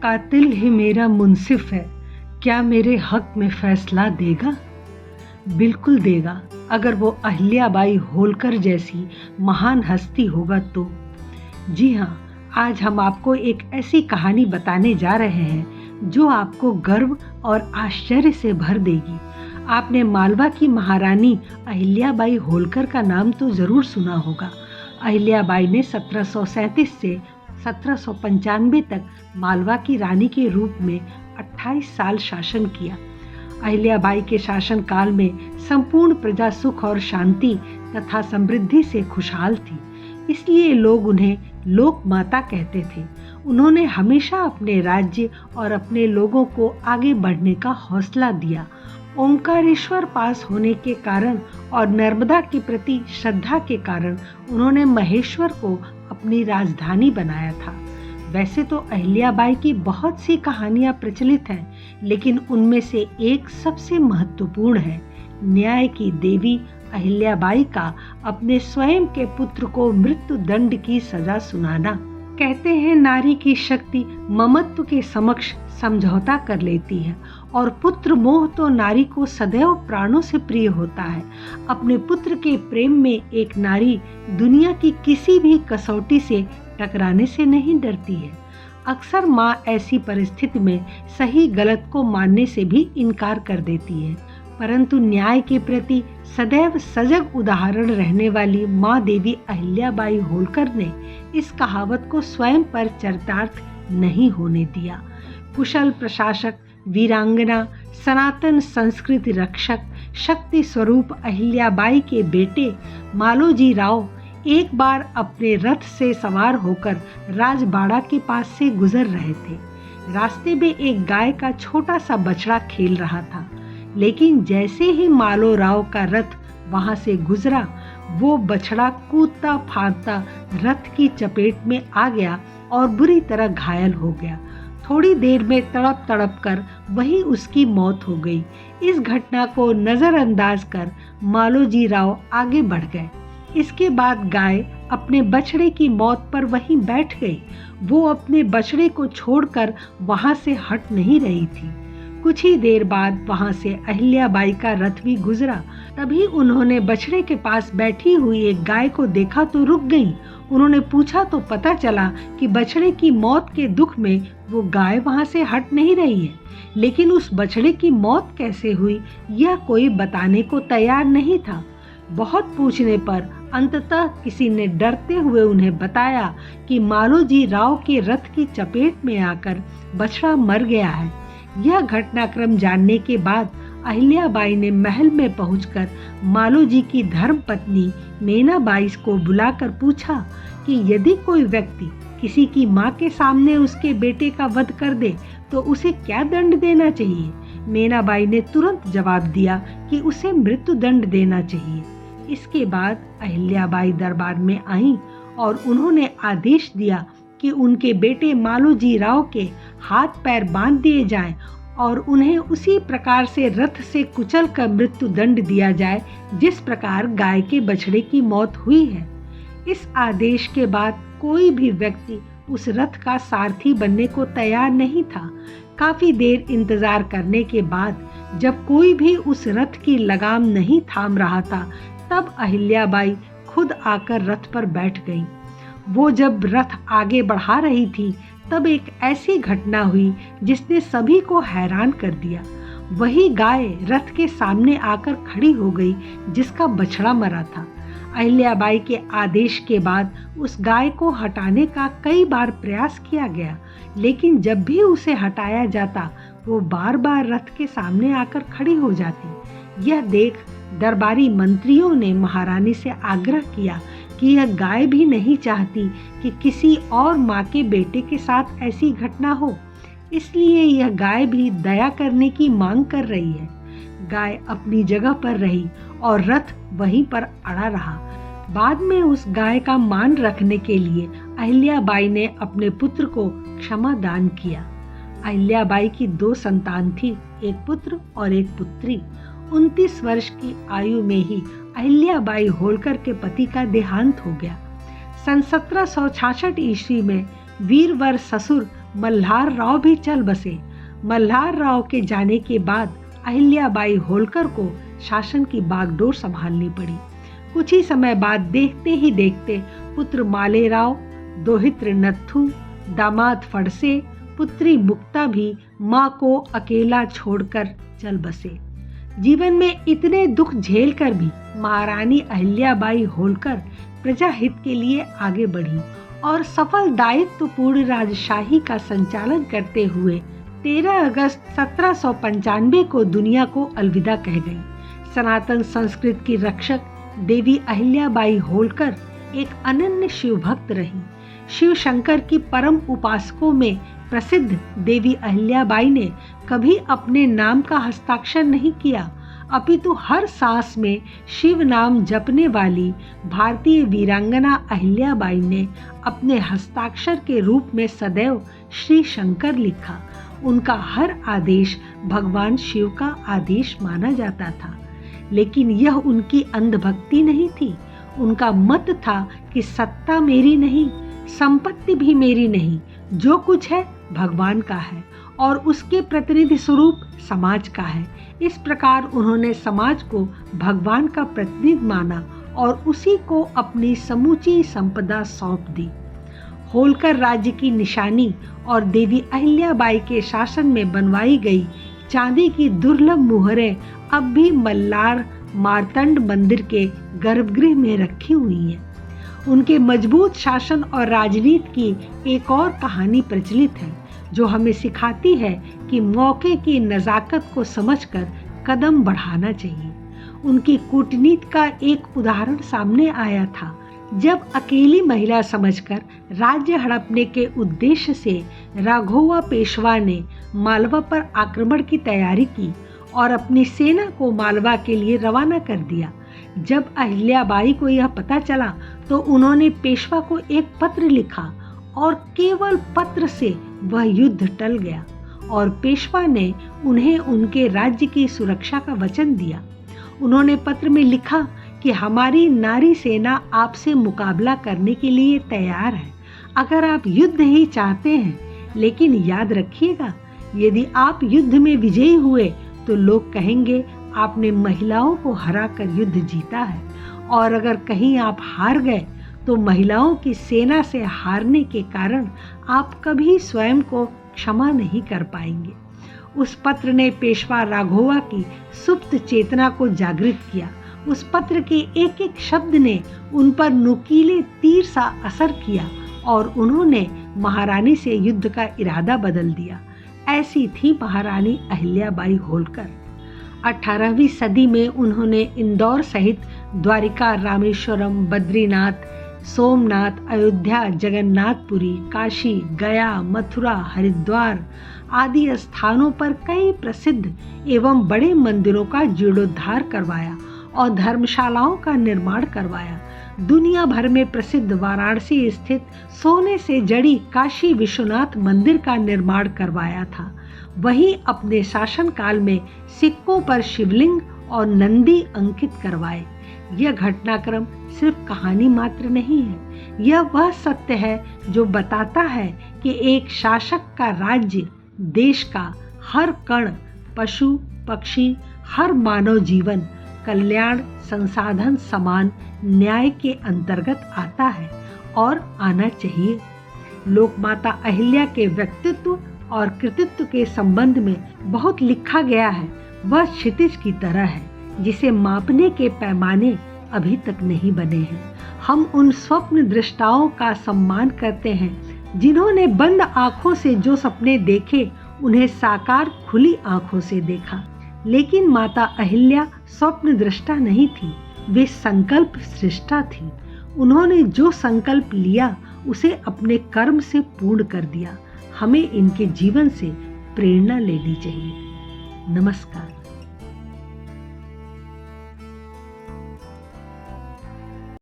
कातिल ही मेरा मुंसिफ है, क्या मेरे हक में फैसला देगा? बिल्कुल देगा, अगर वो अहिल्याबाई होलकर जैसी महान हस्ती होगा तो। जी हाँ, आज हम आपको एक ऐसी कहानी बताने जा रहे हैं जो आपको गर्व और आश्चर्य से भर देगी। आपने मालवा की महारानी अहिल्याबाई होलकर का नाम तो ज़रूर सुना होगा। अहिल्याबाई ने 1737 से 1795 तक मालवा की रानी के रूप में 28 साल शासन किया। अहिल्याबाई के शासन काल में संपूर्ण प्रजा सुख और शांति तथा समृद्धि से खुशहाल थी, इसलिए लोग उन्हें लोक माता कहते थे। उन्होंने हमेशा अपने राज्य और अपने लोगों को आगे बढ़ने का हौसला दिया। ओंकारेश्वर पास होने के कारण और नर्मदा के प्रति श्रद्धा के कारण उन्होंने महेश्वर को अपनी राजधानी बनाया था। वैसे तो अहिल्याबाई की बहुत सी कहानियां प्रचलित हैं, लेकिन उनमें से एक सबसे महत्वपूर्ण है, न्याय की देवी अहिल्याबाई का अपने स्वयं के पुत्र को मृत्यु दंड की सजा सुनाना। कहते हैं नारी की शक्ति ममत्व के समक्ष समझौता कर लेती है और पुत्र मोह तो नारी को सदैव प्राणों से प्रिय होता है। अपने पुत्र के प्रेम में एक नारी दुनिया की किसी भी कसौटी से टकराने से नहीं डरती है। अक्सर माँ ऐसी परिस्थिति में सही गलत को मानने से भी इनकार कर देती है, परंतु न्याय के प्रति सदैव सजग उदाहरण रहने वाली माँ देवी अहिल्याबाई होलकर ने इस कहावत को स्वयं पर चरितार्थ नहीं होने दिया। कुशल प्रशासक, वीरांगना, सनातन संस्कृति रक्षक, शक्ति स्वरूप अहिल्याबाई के बेटे मालोजी राव एक बार अपने रथ से सवार होकर राजबाड़ा के पास से गुजर रहे थे। रास्ते में एक गाय का छोटा सा बछड़ा खेल रहा था, लेकिन जैसे ही मालो राव का रथ वहां से गुजरा, वो बछड़ा कूदता फांदता रथ की चपेट में आ गया और बुरी तरह घायल हो गया। थोड़ी देर में तड़प तड़प कर वही उसकी मौत हो गई। इस घटना को नजरअंदाज कर मालोजी राव आगे बढ़ गए। इसके बाद गाय अपने बछड़े की मौत पर वहीं बैठ गई। वो अपने बछड़े को छोड़कर वहां से हट नहीं रही थी। कुछ ही देर बाद वहां से अहिल्याबाई का रथ भी गुजरा। तभी उन्होंने बछड़े के पास बैठी हुई एक गाय को देखा तो रुक गईं। उन्होंने पूछा तो पता चला कि बछड़े की मौत के दुख में वो गाय वहां से हट नहीं रही है, लेकिन उस बछड़े की मौत कैसे हुई यह कोई बताने को तैयार नहीं था। बहुत पूछने पर अंततः किसी ने डरते हुए उन्हें बताया कि मालोजी राव के रथ की चपेट में आकर बछड़ा मर गया है। यह घटनाक्रम जानने के बाद अहिल्याबाई ने महल में पहुंचकर मालोजी की धर्म पत्नी मीनाबाई को बुलाकर पूछा कि यदि कोई व्यक्ति किसी की मां के सामने उसके बेटे का वध कर दे तो उसे क्या दंड देना चाहिए। मीनाबाई ने तुरंत जवाब दिया कि उसे मृत्यु दंड देना चाहिए। इसके बाद अहिल्याबाई दरबार में आईं और उन्होंने आदेश दिया कि उनके बेटे मालोजी राव के हाथ पैर बांध दिए जाएं और उन्हें उसी प्रकार से रथ से कुचल कर मृत्यु दंड दिया जाए जिस प्रकार गाय के बछड़े की मौत हुई है। इस आदेश के बाद कोई भी व्यक्ति उस रथ का सारथी बनने को तैयार नहीं था। काफी देर इंतजार करने के बाद जब कोई भी उस रथ की लगाम नहीं थाम रहा था, तब अहिल्याबाई खुद आकर रथ पर बैठ गई। वो जब रथ आगे बढ़ा रही थी, तब एक ऐसी घटना हुई जिसने सभी को हैरान कर दिया। वही गाय रथ के सामने आकर खड़ी हो गई जिसका बछड़ा मरा था। अहिल्याबाई के आदेश के बाद उस गाय को हटाने का कई बार प्रयास किया गया, लेकिन जब भी उसे हटाया जाता वो बार बार रथ के सामने आकर खड़ी हो जाती। यह देख दरबारी मंत्रियों ने महारानी से आग्रह किया कि यह गाय भी नहीं चाहती कि किसी और माँ के बेटे के साथ ऐसी घटना हो, इसलिए यह गाय भी दया करने की मांग कर रही है। गाय अपनी जगह पर रही और रथ वहीं पर अड़ा रहा। बाद में उस गाय का मान रखने के लिए अहिल्याबाई ने अपने पुत्र को क्षमा दान किया। अहिल्याबाई की 2 संतान थी, एक पुत्र और एक पुत्री। 29 वर्ष की आयु में ही अहिल्याबाई होलकर के पति का देहांत हो गया। सन 1766 ईस्वी में वीरवर ससुर मल्हार राव भी चल बसे। मल्हार राव के जाने के बाद अहिल्याबाई होलकर को शासन की बागडोर संभालनी पड़ी। कुछ ही समय बाद देखते ही देखते पुत्र मालेराव, दोहित्र नत्थू, दामाद फड़से, पुत्री मुक्ता भी माँ को अकेला छोड़कर चल बसे। जीवन में इतने दुख झेलकर भी महारानी अहिल्याबाई होलकर प्रजा हित के लिए आगे बढ़ी और सफल दायित्वपूर्ण राजशाही का संचालन करते हुए 13 अगस्त 1795 को दुनिया को अलविदा कह गई। सनातन संस्कृत की रक्षक देवी अहिल्याबाई होलकर एक अनन्य शिव भक्त रही। शिव शंकर की परम उपासकों में प्रसिद्ध देवी अहिल्याबाई ने कभी अपने नाम का हस्ताक्षर नहीं किया, अपितु हर सांस में शिव नाम जपने वाली भारतीय वीरांगना अहिल्याबाई ने अपने हस्ताक्षर के रूप में सदैव श्री शंकर लिखा। उनका हर आदेश भगवान शिव का आदेश माना जाता था, लेकिन यह उनकी अंधभक्ति नहीं थी। उनका मत था कि सत्ता मेरी नहीं, संपत्ति भी मेरी नहीं, जो कुछ है भगवान का है और उसके प्रतिनिधि स्वरूप समाज का है। इस प्रकार उन्होंने समाज को भगवान का प्रतिनिधि माना और उसी को अपनी समूची संपदा सौंप दी। होलकर राज्य की निशानी और देवी अहिल्याबाई के शासन में बनवाई गई चांदी की दुर्लभ मुहरें अब भी मल्लार मार्तंड मंदिर के गर्भगृह में रखी हुई हैं। उनके मजबूत शासन और राजनीति की एक और कहानी प्रचलित है, जो हमें सिखाती है कि मौके की नज़ाकत को समझकर कदम बढ़ाना चाहिए। उनकी कूटनीति का एक उदाहरण सामने आया था, जब अकेली महिला समझकर राज्य हड़पने के उद्देश्य से राघोवा पेशवा ने मालवा पर आक्रमण की तैयारी की और अपनी सेना को मालवा के लिए रवाना कर दिया। जब अहिल्याबाई को यह पता चला तो उन्होंने पेशवा को एक पत्र लिखा और केवल पत्र से वह युद्ध टल गया और पेशवा ने उन्हें उनके राज्य की सुरक्षा का वचन दिया। उन्होंने पत्र में लिखा कि हमारी नारी सेना आपसे मुकाबला करने के लिए तैयार है, अगर आप युद्ध ही चाहते हैं। लेकिन याद रखिएगा, यदि आप युद्ध में विजयी हुए तो लोग कहेंगे आपने महिलाओं को हराकर युद्ध जीता है, और अगर कहीं आप हार गए तो महिलाओं की सेना से हारने के कारण आप कभी स्वयं को क्षमा नहीं कर पाएंगे। उस पत्र ने पेशवा राघोवा की सुप्त चेतना को जागृत किया। उस पत्र के एक एक शब्द ने उन पर नुकीले तीर सा असर किया और उन्होंने महारानी से युद्ध का इरादा बदल दिया। ऐसी थी महारानी अहिल्याबाई होलकर। 18वीं सदी में उन्होंने इंदौर सहित द्वारिका, रामेश्वरम, बद्रीनाथ, सोमनाथ, अयोध्या, जगन्नाथपुरी, काशी, गया, मथुरा, हरिद्वार आदि स्थानों पर कई प्रसिद्ध एवं बड़े मंदिरों का जीर्णोद्धार करवाया और धर्मशालाओं का निर्माण करवाया। दुनिया भर में प्रसिद्ध वाराणसी स्थित सोने से जड़ी काशी विश्वनाथ मंदिर का निर्माण करवाया था। वहीं अपने शासनकाल में सिक्कों पर शिवलिंग और नंदी अंकित करवाए। यह घटनाक्रम सिर्फ कहानी मात्र नहीं है, यह वह सत्य है जो बताता है कि एक शासक का राज्य देश का हर कण, पशु पक्षी, हर मानव जीवन, कल्याण, संसाधन, समान न्याय के अंतर्गत आता है और आना चाहिए। लोकमाता अहिल्या के व्यक्तित्व और कृतित्व के संबंध में बहुत लिखा गया है। वह क्षितिज की तरह है जिसे मापने के पैमाने अभी तक नहीं बने हैं। हम उन स्वप्न दृष्टाओं का सम्मान करते हैं जिन्होंने बंद आंखों से जो सपने देखे उन्हें साकार खुली आंखों से देखा। लेकिन माता अहिल्या स्वप्न दृष्टा नहीं थी, वे संकल्प सृष्टा थी। उन्होंने जो संकल्प लिया उसे अपने कर्म से पूर्ण कर दिया। हमें इनके जीवन से प्रेरणा लेनी चाहिए। नमस्कार।